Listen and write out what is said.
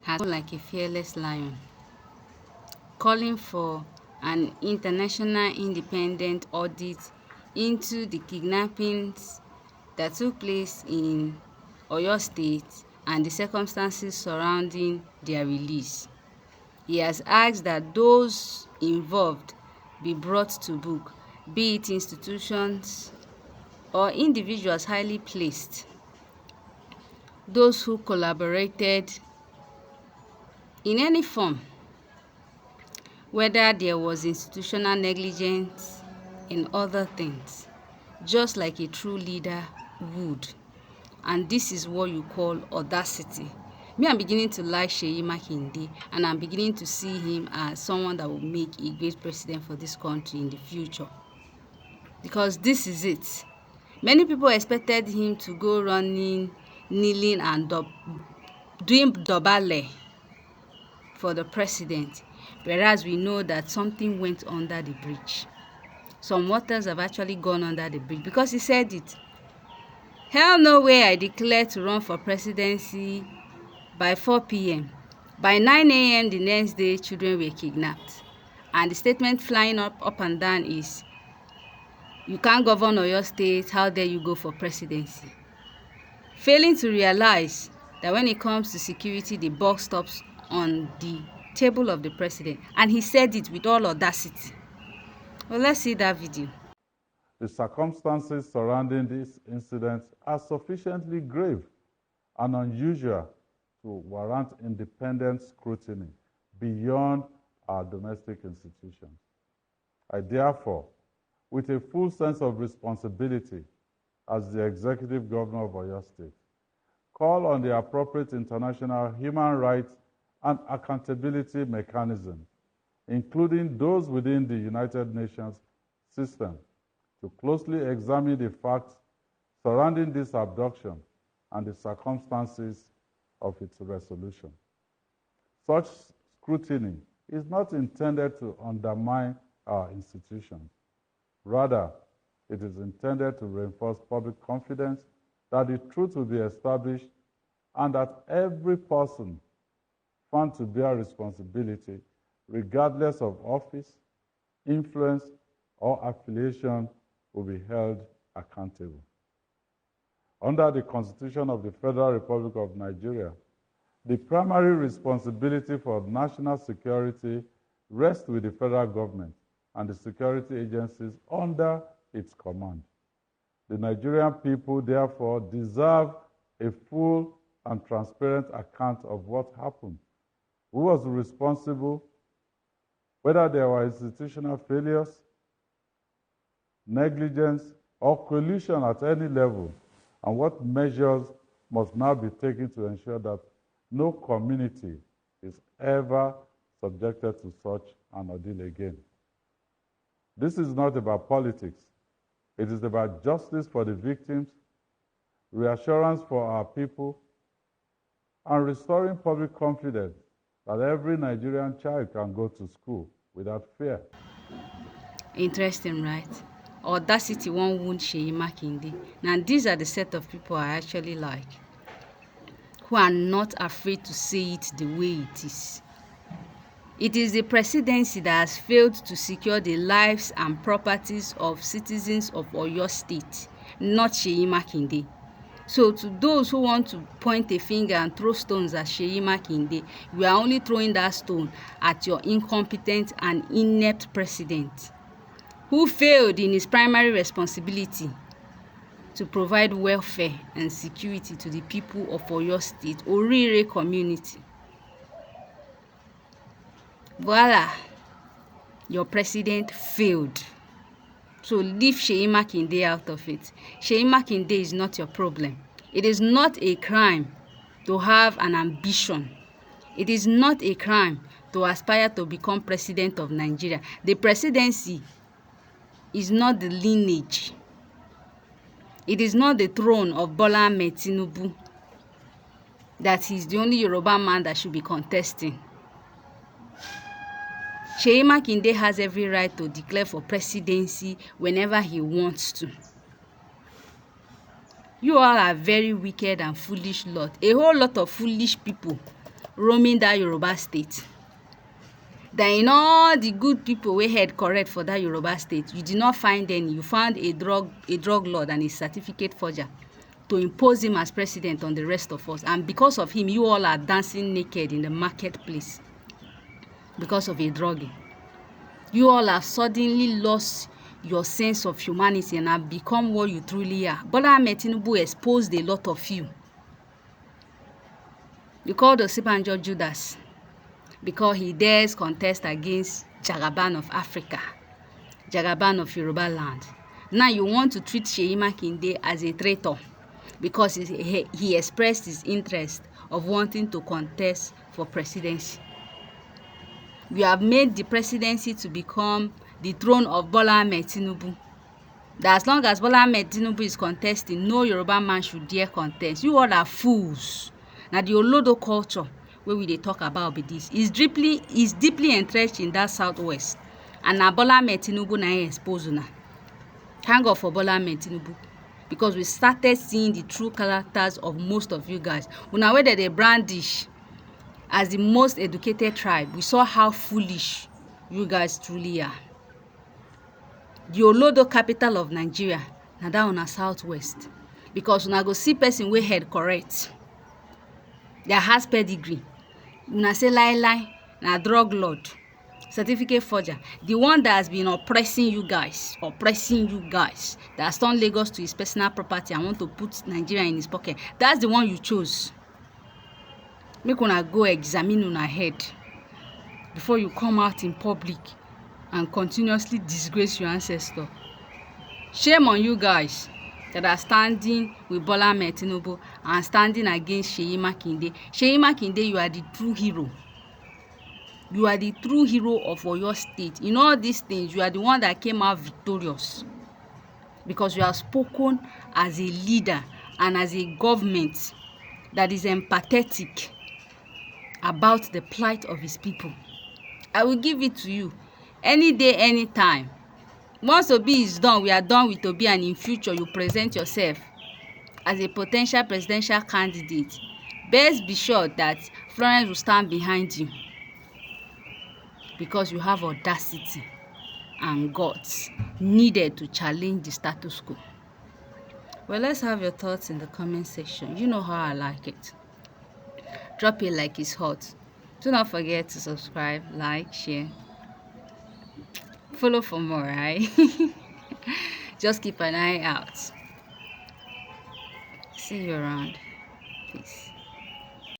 has grown like a fearless lion, calling for an international independent audit into the kidnappings that took place in Oyo State and the circumstances surrounding their release. He has asked that those involved be brought to book, be it institutions or individuals highly placed, those who collaborated in any form, whether there was institutional negligence in other things, just like a true leader would. And this is what you call audacity. Me, I'm beginning to like Seyi Makinde, and I'm beginning to see him as someone that will make a great president for this country in the future. Because this is it. Many people expected him to go running, kneeling, and doing dobale for the president, whereas we know that something went under the bridge. Some waters have actually gone under the bridge because he said it. Hell no way I declare to run for presidency by 4 p.m. By 9 a.m. the next day, children were kidnapped. And the statement flying up and down is, you can't govern Oyo State, how dare you go for presidency? Failing to realize that when it comes to security, the buck stops on the table of the president. And he said it with all audacity. Well, let's see that video. The circumstances surrounding this incident are sufficiently grave and unusual to warrant independent scrutiny beyond our domestic institutions. I therefore, with a full sense of responsibility as the executive governor of Oyo State, call on the appropriate international human rights and accountability mechanisms, including those within the United Nations system, to closely examine the facts surrounding this abduction and the circumstances of its resolution. Such scrutiny is not intended to undermine our institutions. Rather, it is intended to reinforce public confidence that the truth will be established and that every person found to bear responsibility, regardless of office, influence, or affiliation, will be held accountable. Under the Constitution of the Federal Republic of Nigeria, the primary responsibility for national security rests with the federal government and the security agencies under its command. The Nigerian people, therefore, deserve a full and transparent account of what happened, who was responsible, whether there were institutional failures, negligence, or collusion at any level, and what measures must now be taken to ensure that no community is ever subjected to such an ordeal again. This is not about politics. It is about justice for the victims, reassurance for our people, and restoring public confidence that every Nigerian child can go to school without fear. Interesting, right? Audacity won't wound Seyi Makinde. Now, these are the set of people I actually like, who are not afraid to say it the way it is. It is the presidency that has failed to secure the lives and properties of citizens of Oyo State, not Seyi Makinde. So to those who want to point a finger and throw stones at Seyi Makinde, you are only throwing that stone at your incompetent and inept president, who failed in his primary responsibility to provide welfare and security to the people of Oyo State, Orire community. Voila, your president failed. So leave Seyi Makinde out of it. Seyi Makinde is not your problem. It is not a crime to have an ambition. It is not a crime to aspire to become president of Nigeria. The presidency is not the lineage. It is not the throne of Bola Ahmed Tinubu that he's the only Yoruba man that should be contesting. Seyi Makinde has every right to declare for presidency whenever he wants to. You all are very wicked and foolish lot. A whole lot of foolish people roaming that Yoruba state. That in all the good people wey head correct for that Yoruba state, you did not find any. You found a drug lord and a certificate forger to impose him as president on the rest of us. And because of him, you all are dancing naked in the marketplace because of a drugging. You all have suddenly lost your sense of humanity and have become what you truly are. Bola Ahmed Tinubu exposed a lot of you. You called Osibanjo Judas because he dares contest against Jagaban of Africa, Jagaban of Yoruba land. Now you want to treat Seyi Makinde as a traitor because he expressed his interest of wanting to contest for presidency. You have made the presidency to become the throne of Bola Ahmed Tinubu. That as long as Bola Ahmed Tinubu is contesting, no Yoruba man should dare contest. You all are fools. Now the Olodo culture wey we dey talk about be this is deeply entrenched in that southwest, and na Bola Ahmed Tinubu na expose una. Thank God for Bola Ahmed Tinubu, because we started seeing the true characters of most of you guys. Una wey dey brandish as the most educated tribe, we saw how foolish you guys truly are. The Olodo capital of Nigeria na that una southwest, because una go see person wey head correct, that has pedigree, una say lie na drug lord, certificate forger, the one that has been oppressing you guys, that has turned Lagos to his personal property and want to put Nigeria in his pocket. That's the one you chose. Make una go examine una head before you come out in public and continuously disgrace your ancestor. Shame on you guys that are standing with Bola Ahmed Tinubu and standing against Seyi Makinde. Seyi Makinde, you are the true hero. You are the true hero of Oyo State. In all these things, you are the one that came out victorious, because you have spoken as a leader and as a government that is empathetic about the plight of his people. I will give it to you any day, anytime. Once Obi is done, we are done with Obi, and in future you present yourself as a potential presidential candidate. Best be sure that Florence will stand behind you, because you have audacity and guts needed to challenge the status quo. Well, let's have your thoughts in the comment section. You know how I like it. Drop it like it's hot. Do not forget to subscribe, like, share, follow for more, right? Just keep an eye out. See you around. Peace.